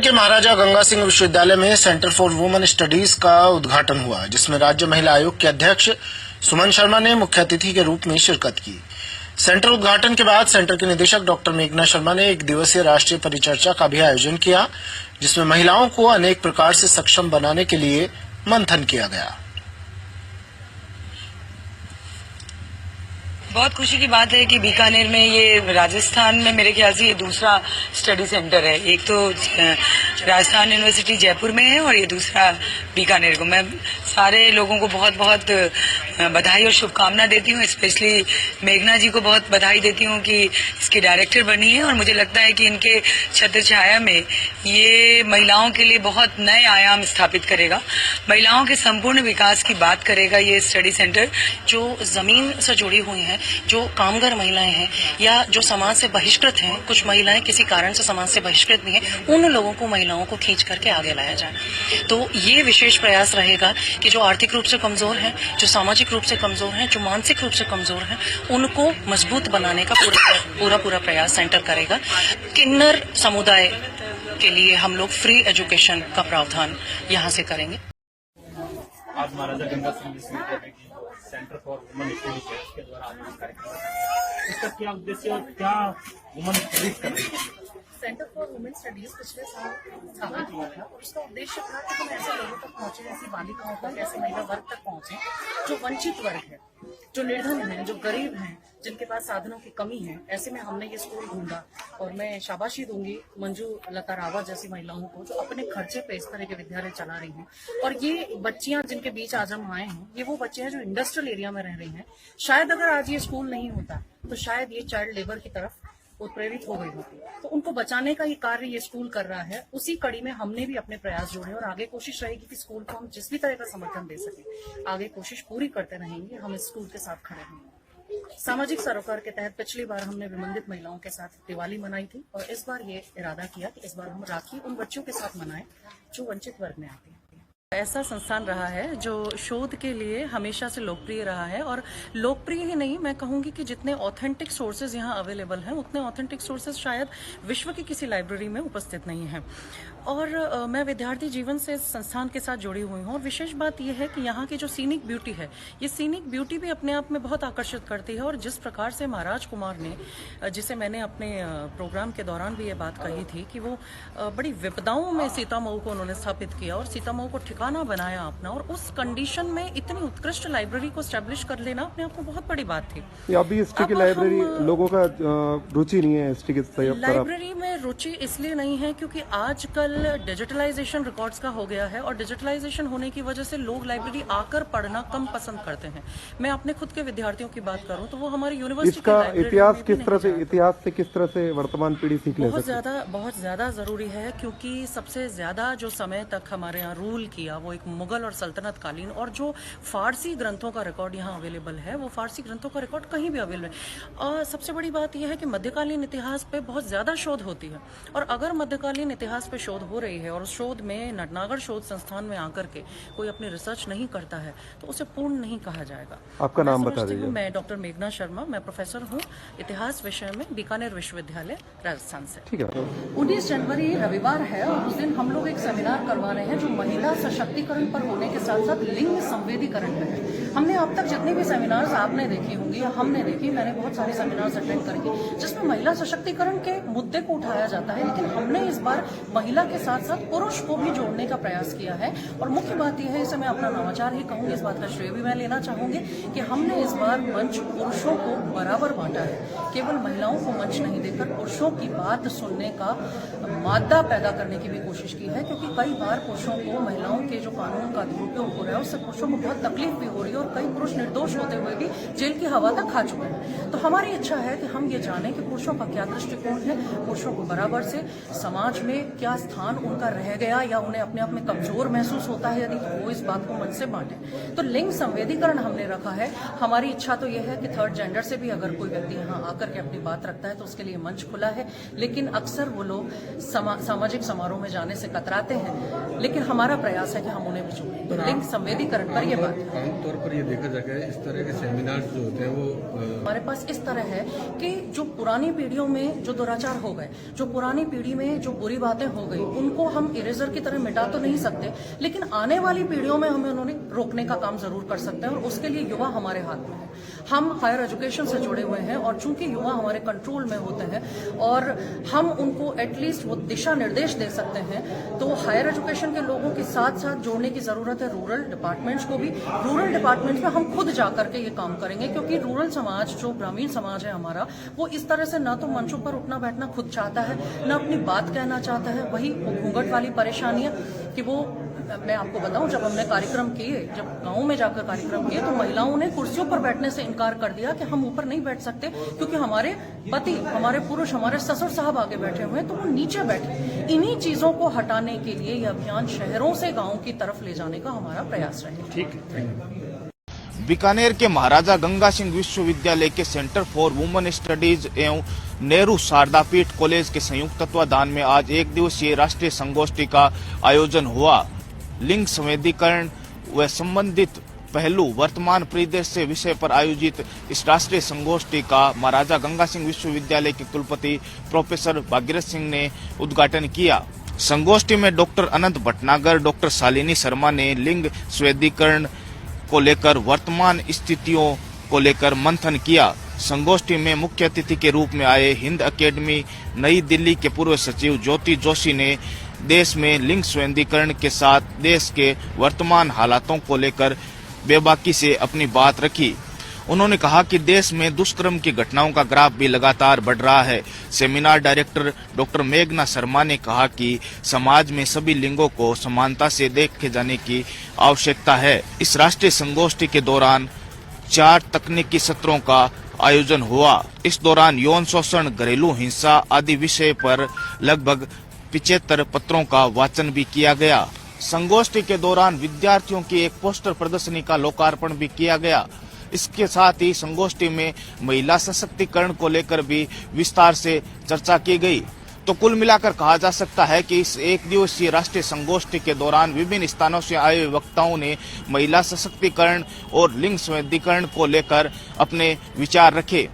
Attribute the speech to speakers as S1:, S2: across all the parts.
S1: के महाराजा गंगा सिंह विश्वविद्यालय में सेंटर फॉर वुमेन स्टडीज का उद्घाटन हुआ, जिसमें राज्य महिला आयोग के अध्यक्ष सुमन शर्मा ने मुख्य अतिथि के रूप में शिरकत की। सेंटर उद्घाटन के बाद सेंटर के निदेशक डॉक्टर मेघना शर्मा ने एक दिवसीय राष्ट्रीय परिचर्चा का भी आयोजन किया, जिसमें महिलाओं को अनेक प्रकार से सक्षम बनाने के लिए मंथन किया गया।
S2: बहुत खुशी की बात है कि बीकानेर में, ये राजस्थान में मेरे ख्याल से ये दूसरा स्टडी सेंटर है। एक तो राजस्थान यूनिवर्सिटी जयपुर में है और ये दूसरा बीकानेर को। मैं सारे लोगों को बहुत बहुत बधाई और शुभकामना देती हूँ। स्पेशली मेघना जी को बहुत बधाई देती हूँ कि इसकी डायरेक्टर बनी है और मुझे लगता है कि इनके छत्र छाया में ये महिलाओं के लिए बहुत नए आयाम स्थापित करेगा। महिलाओं के संपूर्ण विकास की बात करेगा ये स्टडी सेंटर।
S3: जो जमीन से जुड़ी हुई हैं, जो कामगार महिलाएं हैं या जो समाज से बहिष्कृत हैं, कुछ महिलाएं किसी कारण से समाज से बहिष्कृत भी हैं, उन लोगों को, महिलाओं को खींच करके आगे लाया जाए। तो ये विशेष प्रयास रहेगा कि जो आर्थिक रूप से कमजोर हैं, जो सामाजिक रूप से कमजोर हैं, जो मानसिक रूप से कमजोर हैं, उनको मजबूत बनाने का पूरा प्रयास सेंटर करेगा। किन्नर समुदाय के लिए हम लोग फ्री एजुकेशन का प्रावधान यहाँ से करेंगे।
S4: आज महाराजा गंगा सिंह विश्वविद्यालय की सेंटर फॉर वुमेन स्टडीज है, उसके द्वारा आयोजित कार्यक्रम है। इसका क्या उद्देश्य और क्या वुमेन स्टडीज कर रही है?
S5: सेंटर फॉर वुमेन स्टडीज पिछले साल स्थापित हुआ था और उसका उद्देश्य था कि हम ऐसे लोगों तक पहुंचे, ऐसी बालिकाओं तक, ऐसे महिला वर्ग तक पहुंचे जो वंचित वर्ग है, जो निर्धन है, जो गरीब हैं, जिनके पास साधनों की कमी है। ऐसे में हमने ये स्कूल ढूंढा और मैं शाबाशी दूंगी मंजू लता रावत जैसी महिलाओं को जो अपने खर्चे पे इस तरह के विद्यालय चला रही हैं। और ये बच्चियां जिनके बीच आज हम आए हैं, ये वो बच्चे हैं जो इंडस्ट्रियल एरिया में रह रही हैं। शायद अगर आज ये स्कूल नहीं होता तो शायद ये चाइल्ड लेबर की तरफ उत्प्रेरित हो गई होती। तो उनको बचाने का ये कार्य ये स्कूल कर रहा है। उसी कड़ी में हमने भी अपने प्रयास जोड़े और आगे कोशिश रहेगी कि स्कूल को हम जिस भी तरह का समर्थन दे सके, आगे कोशिश पूरी करते रहेंगे। हम इस स्कूल के साथ खड़े हैं। सामाजिक सरोकार के तहत पिछली बार हमने विमंदित महिलाओं के साथ दिवाली मनाई थी और इस बार ये इरादा किया कि इस बार हम राखी उन बच्चों के साथ मनाएं जो वंचित वर्ग में आते हैं।
S3: ऐसा संस्थान रहा है जो शोध के लिए हमेशा से लोकप्रिय रहा है, और लोकप्रिय ही नहीं, मैं कहूंगी कि जितने ऑथेंटिक सोर्सेज यहाँ अवेलेबल हैं उतने ऑथेंटिक सोर्सेज शायद विश्व की किसी लाइब्रेरी में उपस्थित नहीं है। और मैं विद्यार्थी जीवन से संस्थान के साथ जुड़ी हुई हूँ और विशेष बात यह है कि यहाँ की जो सीनिक ब्यूटी है, ये सीनिक ब्यूटी भी अपने आप में बहुत आकर्षित करती है। और जिस प्रकार से महाराज कुमार ने, जिसे मैंने अपने प्रोग्राम के दौरान भी ये बात कही थी कि वो बड़ी विपदाओं में सीता मऊ को उन्होंने स्थापित किया और सीता मऊ को ठिकाना बनाया अपना, और उस कंडीशन में इतनी उत्कृष्ट लाइब्रेरी को स्टैब्लिश कर लेना अपने आप में बहुत बड़ी बात थी।
S6: अभी हिस्ट्री की लाइब्रेरी लोगों का रुचि नहीं है हिस्ट्री की
S3: लाइब्रेरी में रुचि इसलिए नहीं है क्योंकि आजकल डिजिटलाइजेशन रिकॉर्ड्स का हो गया है और डिजिटलाइजेशन होने की वजह से लोग लाइब्रेरी आकर पढ़ना कम पसंद करते हैं। मैं अपने खुद के विद्यार्थियों की बात करूं तो वो हमारी यूनिवर्सिटी
S6: इसका इतिहास किस तरह से वर्तमान पीढ़ी सीख ले सकती है?
S3: बहुत ज्यादा जरूरी है, क्योंकि सबसे ज्यादा जो समय तक हमारे यहाँ रूल किया वो एक मुगल और सल्तनत कालीन, और जो फारसी ग्रंथों का रिकॉर्ड यहाँ अवेलेबल है वो फारसी ग्रंथों का रिकॉर्ड कहीं भी अवेलेबल है। और सबसे बड़ी बात यह है कि मध्यकालीन इतिहास पे बहुत ज्यादा शोध होती है, और अगर मध्यकालीन इतिहास पे शोध हो रही है और उस शोध में नटनागर शोध संस्थान में आकर के कोई अपनी रिसर्च नहीं करता है तो उसे पूर्ण नहीं कहा जाएगा।
S6: आपका नाम बता दीजिए।
S3: मैं डॉक्टर मेघना शर्मा, मैं प्रोफेसर हूँ इतिहास विषय में बीकानेर विश्वविद्यालय राजस्थान से।
S6: ठीक है।
S5: 19 जनवरी रविवार है और उस दिन हम लोग एक सेमिनार करवा रहे हैं जो महिला सशक्तिकरण पर होने के साथ साथ लिंग संवेदीकरण पर है। हमने अब तक जितने भी सेमिनार्स आपने देखी होंगी या हमने देखी, मैंने बहुत सारे सेमिनार्स अटेंड करी जिसमें महिला सशक्तिकरण के मुद्दे को उठाया जाता है, लेकिन हमने इस बार महिला के साथ साथ पुरुष को भी जोड़ने का प्रयास किया है। और मुख्य बात यह है, इसे मैं अपना नवाचार ही कहूंगी, इस बात का श्रेय भी मैं लेना चाहूंगी कि हमने इस बार मंच पुरुषों को बराबर बांटा है। केवल महिलाओं को मंच नहीं देकर पुरुषों की बात सुनने का मादा पैदा करने की भी कोशिश की है, क्योंकि कई बार पुरुषों को महिलाओं के जो कानून का दुरुपयोग हो रहा है उससे पुरुषों को बहुत तकलीफ भी हो रही है और कई पुरुष निर्दोष होते हुए भी जेल की हवा तक खा चुके हैं। तो हमारी इच्छा है कि हम ये जानें कि पुरुषों का क्या दृष्टिकोण है, पुरुषों को बराबर से समाज में क्या स्थान उनका रह गया या उन्हें अपने आप में कमजोर महसूस होता है, यदि वो इस बात को मन से बांटे। तो लिंग संवेदीकरण हमने रखा है। हमारी इच्छा तो यह है कि थर्ड जेंडर से भी अगर कोई व्यक्ति यहाँ आकर के अपनी बात रखता है तो उसके लिए मंच खुला है, लेकिन अक्सर वो लोग सामाजिक समारोह में जाने से कतराते हैं। लेकिन हमारा प्रयास है है कि हम उन्हें भी जोड़ें। तो लिंग संवेदीकरण पर यह बात है।
S7: आमतौर पर ये देखा जाता है इस तरह के सेमिनार जो होते हैं वो
S5: हमारे पास इस तरह है कि जो पुरानी पीढ़ियों में जो दुराचार हो गए, जो पुरानी पीढ़ी में जो बुरी बातें हो गई, उनको हम इरेजर की तरह मिटा तो नहीं सकते, लेकिन आने वाली पीढ़ियों में हमें उन्होंने रोकने का काम जरूर कर सकते हैं और उसके लिए युवा हमारे हाथ में है। हम हायर एजुकेशन से जुड़े हुए हैं और चूंकि युवा हमारे कंट्रोल में होते हैं और हम उनको एटलीस्ट वो दिशा निर्देश दे सकते हैं, तो हायर एजुकेशन के लोगों के साथ साथ जोड़ने की जरूरत है रूरल डिपार्टमेंट्स को भी। रूरल डिपार्टमेंट्स में हम खुद जाकर के ये काम करेंगे, क्योंकि रूरल समाज, जो ग्रामीण समाज है हमारा, वो इस तरह से ना तो मंचों पर उठना बैठना खुद चाहता है, ना अपनी बात कहना चाहता है। वही घूंघट वाली परेशानी है कि वो, मैं आपको बताऊं, जब हमने कार्यक्रम किए, जब गांव में जाकर कार्यक्रम किए, तो महिलाओं ने कुर्सियों पर बैठने से इनकार कर दिया कि हम ऊपर नहीं बैठ सकते क्योंकि हमारे पति, हमारे पुरुष, हमारे ससुर साहब आगे बैठे हुए हैं, तो वो नीचे बैठे। इन्हीं चीजों को हटाने के लिए यह अभियान शहरों से गाँव की तरफ ले जाने का हमारा प्रयास रहेगा।
S7: ठीक है।
S8: बीकानेर के महाराजा गंगा सिंह विश्वविद्यालय के सेंटर फॉर वुमेन स्टडीज एवं नेहरू शारदापीठ कॉलेज के संयुक्त तत्वाधान में आज एक दिवसीय राष्ट्रीय संगोष्ठी का आयोजन हुआ। लिंग संवेदीकरण व संबंधित पहलू वर्तमान परिदृश्य विषय पर आयोजित इस राष्ट्रीय संगोष्ठी का महाराजा गंगा सिंह विश्वविद्यालय के कुलपति प्रोफेसर भागीरथ सिंह ने उद्घाटन किया। संगोष्ठी में डॉक्टर अनंत भटनागर, डॉक्टर शालिनी शर्मा ने लिंग संवेदीकरण को लेकर वर्तमान स्थितियों को लेकर मंथन किया। संगोष्ठी में मुख्य अतिथि के रूप में आए हिंद अकेडमी नई दिल्ली के पूर्व सचिव ज्योति जोशी ने देश में लिंग संवेदीकरण के साथ देश के वर्तमान हालातों को लेकर बेबाकी से अपनी बात रखी। उन्होंने कहा कि देश में दुष्कर्म की घटनाओं का ग्राफ भी लगातार बढ़ रहा है। सेमिनार डायरेक्टर डॉक्टर मेघना शर्मा ने कहा कि समाज में सभी लिंगों को समानता से देखे जाने की आवश्यकता है। इस राष्ट्रीय संगोष्ठी के दौरान 4 तकनीकी सत्रों का आयोजन हुआ। इस दौरान यौन शोषण, घरेलू हिंसा आदि विषय पर लगभग 75 पत्रों का वाचन भी किया गया। संगोष्ठी के दौरान विद्यार्थियों की एक पोस्टर प्रदर्शनी का लोकार्पण भी किया गया। इसके साथ ही संगोष्ठी में महिला सशक्तिकरण को लेकर भी विस्तार से चर्चा की गई। तो कुल मिलाकर कहा जा सकता है कि इस एक दिवसीय राष्ट्रीय संगोष्ठी के दौरान विभिन्न स्थानों से आए वक्ताओं ने महिला सशक्तिकरण और लिंग संवेदीकरण को लेकर अपने विचार रखे।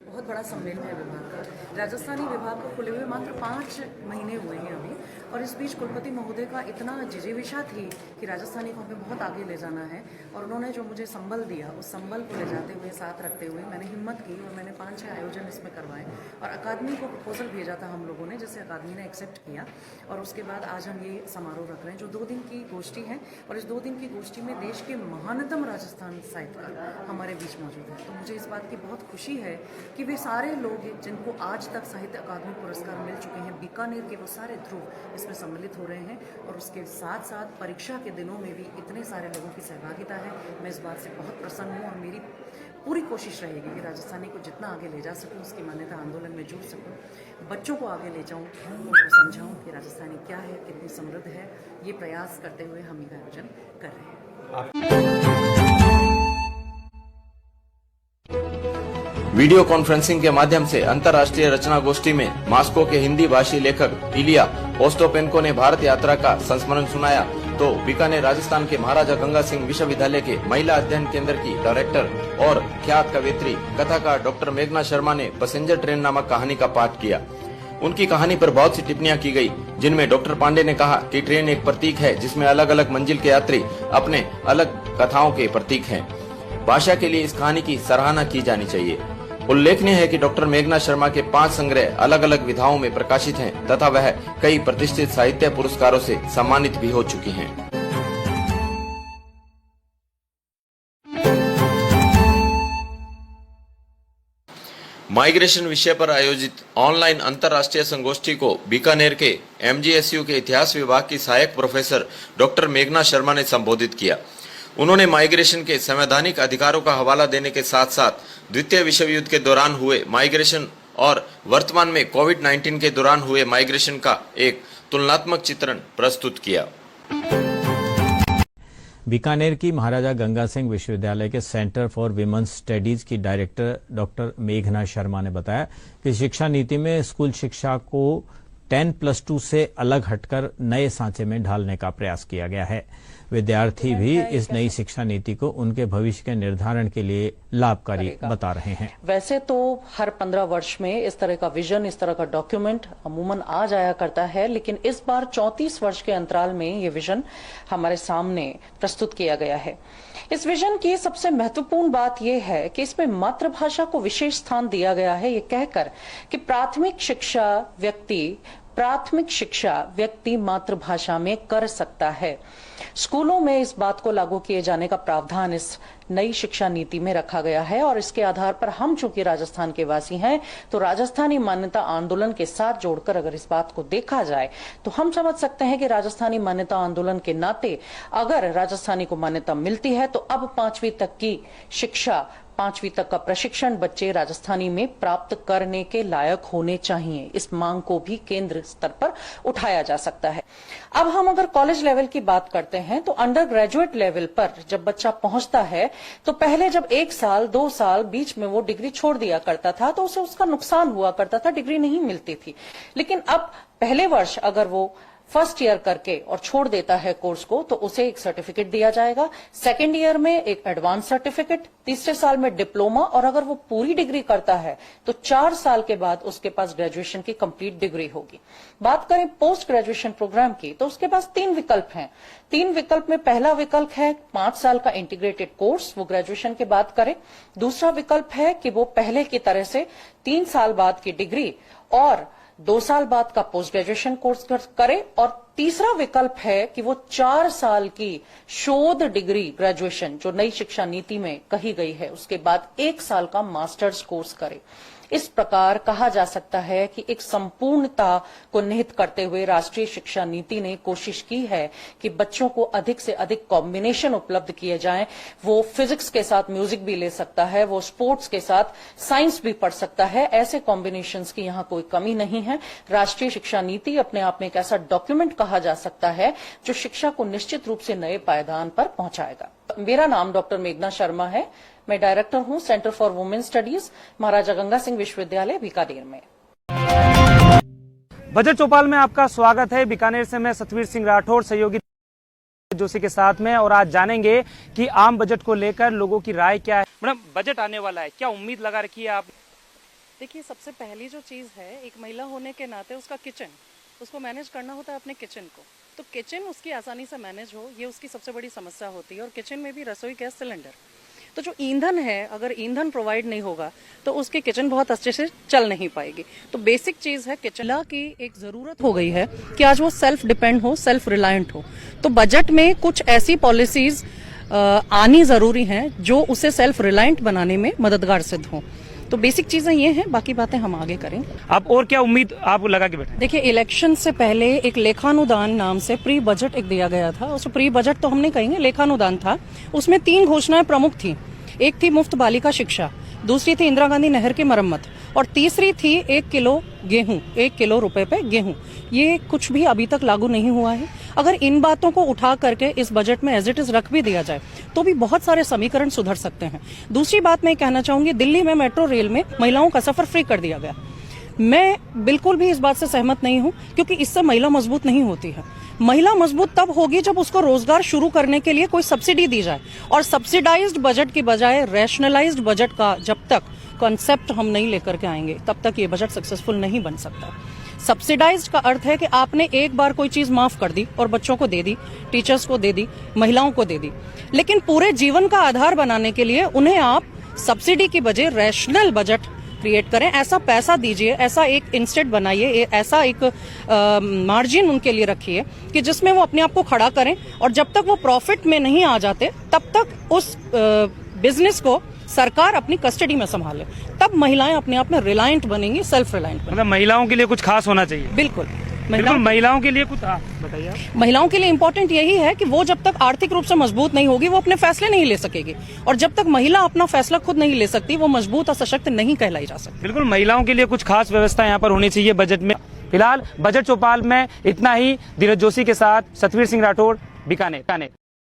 S5: बहुत बड़ा सम्मेलन है विभाग का। राजस्थानी विभाग को खुले हुए मात्र 5 महीने हुए हैं अभी, और इस बीच कुलपति महोदय का इतना जिजीविषा थी कि राजस्थानी को हमें बहुत आगे ले जाना है, और उन्होंने जो मुझे संबल दिया, उस संबल को ले जाते हुए, साथ रखते हुए मैंने हिम्मत की और मैंने 5-6 आयोजन इसमें करवाए और अकादमी को प्रपोजल भेजा था हम लोगों ने, जिसे अकादमी ने एक्सेप्ट किया। और उसके बाद आज हम ये समारोह रख रहे हैं जो 2 दिन की गोष्ठी है, और इस 2 दिन की गोष्ठी में देश के महानतम राजस्थान साहित्यकार हमारे बीच मौजूद है। तो मुझे इस बात की बहुत खुशी है कि वे सारे लोग जिनको आज तक साहित्य अकादमी पुरस्कार मिल चुके हैं, बीकानेर के वो सारे ध्रुव इसमें सम्मिलित हो रहे हैं, और उसके साथ साथ परीक्षा के दिनों में भी इतने सारे लोगों की सहभागिता है। मैं इस बात से बहुत प्रसन्न हूँ और मेरी पूरी कोशिश रहेगी कि राजस्थानी को जितना आगे ले जा सकूँ, उसकी मान्यता आंदोलन में जुड़ सकूँ, बच्चों को आगे ले जाऊँ, उनको समझाऊँ कि राजस्थानी क्या है, कितनी समृद्ध है। ये प्रयास करते हुए हम ये आयोजन कर रहे हैं।
S9: वीडियो कॉन्फ्रेंसिंग के माध्यम से अंतर्राष्ट्रीय रचना गोष्ठी में मास्को के हिंदी भाषी लेखक इलिया ओस्टोपेंको ने भारत यात्रा का संस्मरण सुनाया, तो बीकानेर राजस्थान के महाराजा गंगा सिंह विश्वविद्यालय के महिला अध्ययन केंद्र की डायरेक्टर और ख्यात कवयित्री कथाकार डॉक्टर मेघना शर्मा ने पैसेंजर ट्रेन नामक कहानी का पाठ किया। उनकी कहानी पर बहुत सी टिप्पणियां की गई, जिनमें डॉक्टर पांडे ने कहा कि ट्रेन एक प्रतीक है जिसमें अलग अलग मंजिल के यात्री अपने अलग कथाओं के प्रतीक हैं। भाषा के लिए इस कहानी की सराहना की जानी चाहिए। उल्लेखनीय है कि डॉक्टर मेघना शर्मा के 5 संग्रह अलग अलग विधाओं में प्रकाशित हैं तथा वह कई प्रतिष्ठित साहित्य पुरस्कारों से सम्मानित भी हो चुकी हैं। माइग्रेशन विषय पर आयोजित ऑनलाइन अंतर्राष्ट्रीय संगोष्ठी को बीकानेर के MGSU के इतिहास विभाग की सहायक प्रोफेसर डॉक्टर मेघना शर्मा ने संबोधित किया। उन्होंने माइग्रेशन के संवैधानिक अधिकारों का हवाला देने के साथ साथ द्वितीय विश्व युद्ध के दौरान हुए माइग्रेशन और वर्तमान में कोविड-19 के दौरान हुए माइग्रेशन का एक तुलनात्मक चित्रण प्रस्तुत किया।
S10: बीकानेर की महाराजा गंगा सिंह विश्वविद्यालय के सेंटर फॉर विमेंस स्टडीज की डायरेक्टर डॉक्टर मेघना शर्मा ने बताया कि शिक्षा नीति में स्कूल शिक्षा को 10+2 से अलग हटकर नए सांचे में ढालने का प्रयास किया गया है। विद्यार्थी भी इस नई शिक्षा नीति को उनके भविष्य के निर्धारण के लिए लाभकारी बता रहे हैं।
S5: वैसे तो हर 15 वर्ष में इस तरह का विजन, इस तरह का डॉक्यूमेंट अमूमन आ जाया करता है, लेकिन इस बार 34 वर्ष के अंतराल में ये विजन हमारे सामने प्रस्तुत किया गया है। इस विजन की सबसे महत्वपूर्ण बात यह है कि इसमें मातृभाषा को विशेष स्थान दिया गया है, ये कहकर कि प्राथमिक शिक्षा व्यक्ति मातृभाषा में कर सकता है। स्कूलों में इस बात को लागू किए जाने का प्रावधान इस नई शिक्षा नीति में रखा गया है और इसके आधार पर हम चूंकि राजस्थान के वासी हैं, तो राजस्थानी मान्यता आंदोलन के साथ जोड़कर अगर इस बात को देखा जाए तो हम समझ सकते हैं कि राजस्थानी मान्यता आंदोलन के नाते अगर राजस्थानी को मान्यता मिलती है तो अब 5वीं तक की शिक्षा, 5वीं तक का प्रशिक्षण बच्चे राजस्थानी में प्राप्त करने के लायक होने चाहिए। इस मांग को भी केंद्र स्तर पर उठाया जा सकता है। अब हम अगर कॉलेज लेवल की बात करते हैं तो अंडर ग्रेजुएट लेवल पर जब बच्चा पहुंचता है तो पहले जब 1 साल 2 साल बीच में वो डिग्री छोड़ दिया करता था तो उसे उसका नुकसान हुआ करता था, डिग्री नहीं मिलती थी। लेकिन अब पहले वर्ष अगर वो फर्स्ट ईयर करके और छोड़ देता है कोर्स को तो उसे एक सर्टिफिकेट दिया जाएगा, सेकेंड ईयर में एक एडवांस सर्टिफिकेट, तीसरे साल में डिप्लोमा, और अगर वो पूरी डिग्री करता है तो 4 साल के बाद उसके पास ग्रेजुएशन की कंप्लीट डिग्री होगी। बात करें पोस्ट ग्रेजुएशन प्रोग्राम की तो उसके पास 3 विकल्प हैं। 3 विकल्प में पहला विकल्प है 5 साल का इंटीग्रेटेड कोर्स, वो ग्रेजुएशन के बाद करे। दूसरा विकल्प है कि वो पहले की तरह से 3 साल बाद की डिग्री और 2 साल बाद का पोस्ट ग्रेजुएशन कोर्स करे, और तीसरा विकल्प है कि वो 4 साल की शोध डिग्री ग्रेजुएशन जो नई शिक्षा नीति में कही गई है उसके बाद 1 साल का मास्टर्स कोर्स करे। इस प्रकार कहा जा सकता है कि एक संपूर्णता को निहित करते हुए राष्ट्रीय शिक्षा नीति ने कोशिश की है कि बच्चों को अधिक से अधिक कॉम्बिनेशन उपलब्ध किए जाएं। वो फिजिक्स के साथ म्यूजिक भी ले सकता है, वो स्पोर्ट्स के साथ साइंस भी पढ़ सकता है। ऐसे कॉम्बिनेशंस की यहाँ कोई कमी नहीं है। राष्ट्रीय शिक्षा नीति अपने आप में एक ऐसा डॉक्यूमेंट कहा जा सकता है जो शिक्षा को निश्चित रूप से नए पायदान पर पहुंचाएगा। मेरा नाम डॉक्टर मेघना शर्मा है। मैं डायरेक्टर हूं सेंटर फॉर वुमेन स्टडीज, महाराजा गंगा सिंह विश्वविद्यालय बीकानेर में।
S4: बजट चौपाल में आपका स्वागत है। बीकानेर से मैं सतवीर सिंह राठौर सहयोगी जोशी के साथ में, और आज जानेंगे कि आम बजट को लेकर लोगों की राय क्या है। मैडम, बजट आने वाला है, क्या उम्मीद लगा रखी है आप?
S3: देखिए, सबसे पहली जो चीज़ है, एक महिला होने के नाते उसका किचन, उसको मैनेज करना होता है अपने किचन को। तो किचन उसकी आसानी से मैनेज हो, ये उसकी सबसे बड़ी समस्या होती है। और किचन में भी रसोई गैस सिलेंडर, तो जो ईंधन है, अगर ईंधन प्रोवाइड नहीं होगा तो उसकी किचन बहुत अच्छे से चल नहीं पाएगी। तो बेसिक चीज़ है किचन की एक ज़रूरत हो गई है कि आज वो सेल्फ डिपेंड हो, सेल्फ रिलायंट हो। तो बजट में कुछ ऐसी पॉलिसीज आनी ज़रूरी हैं जो उसे सेल्फ रिलायंट बनाने में मददगार सिद्ध हो। तो बेसिक चीजें ये हैं, बाकी बातें हम आगे करें।
S4: आप और क्या उम्मीद आप लगा के बैठे?
S3: देखिए, इलेक्शन से पहले एक लेखानुदान नाम से प्री बजट एक दिया गया था। उस प्री बजट तो हम नहीं कहेंगे, लेखानुदान था। उसमें 3 घोषणाएं प्रमुख थी। एक थी मुफ्त बालिका शिक्षा, दूसरी थी इंदिरा गांधी नहर की मरम्मत, और तीसरी थी 1 किलो गेहूं, 1 किलो रुपए पे गेहूं। ये कुछ भी अभी तक लागू नहीं हुआ है। अगर इन बातों को उठा करके इस बजट में एज इट इज रख भी दिया जाए तो भी बहुत सारे समीकरण सुधर सकते हैं। दूसरी बात मैं कहना चाहूंगी, दिल्ली में मेट्रो रेल में महिलाओं का सफर फ्री कर दिया गया। मैं बिल्कुल भी इस बात से सहमत नहीं हूं, क्योंकि इससे महिला मजबूत नहीं होती है। महिला मजबूत तब होगी जब उसको रोजगार शुरू करने के लिए कोई सब्सिडी दी जाए। और सब्सिडाइज्ड बजट की बजाय रैशनलाइज्ड बजट का जब तक कॉन्सेप्ट हम नहीं लेकर के आएंगे तब तक ये बजट सक्सेसफुल नहीं बन सकता। सब्सिडाइज्ड का अर्थ है कि आपने एक बार कोई चीज माफ कर दी और बच्चों को दे दी, टीचर्स को दे दी, महिलाओं को दे दी, लेकिन पूरे जीवन का आधार बनाने के लिए उन्हें आप सब्सिडी की बजाय रैशनल बजट क्रिएट करें। ऐसा पैसा दीजिए, ऐसा एक इंस्टेट बनाइए, ऐसा एक मार्जिन उनके लिए रखिए कि जिसमें वो अपने आप को खड़ा करें, और जब तक वो प्रॉफिट में नहीं आ जाते तब तक उस बिजनेस को सरकार अपनी कस्टडी में संभाले। तब महिलाएं अपने आप में रिलायंट बनेंगी, सेल्फ रिलायंट।
S4: मतलब महिलाओं के लिए कुछ खास होना चाहिए।
S3: बिल्कुल,
S4: महिलाओं के लिए कुछ बताइए।
S3: महिलाओं के लिए इम्पोर्टेंट यही है कि वो जब तक आर्थिक रूप से मजबूत नहीं होगी वो अपने फैसले नहीं ले सकेगी, और जब तक महिला अपना फैसला खुद नहीं ले सकती वो मजबूत और सशक्त नहीं कहलाई जा सकती।
S4: बिल्कुल, महिलाओं के लिए कुछ खास व्यवस्था यहाँ पर होनी चाहिए बजट में। फिलहाल बजट चौपाल में इतना ही। धीरज जोशी के साथ सतवीर सिंह राठौर, बीकानेर।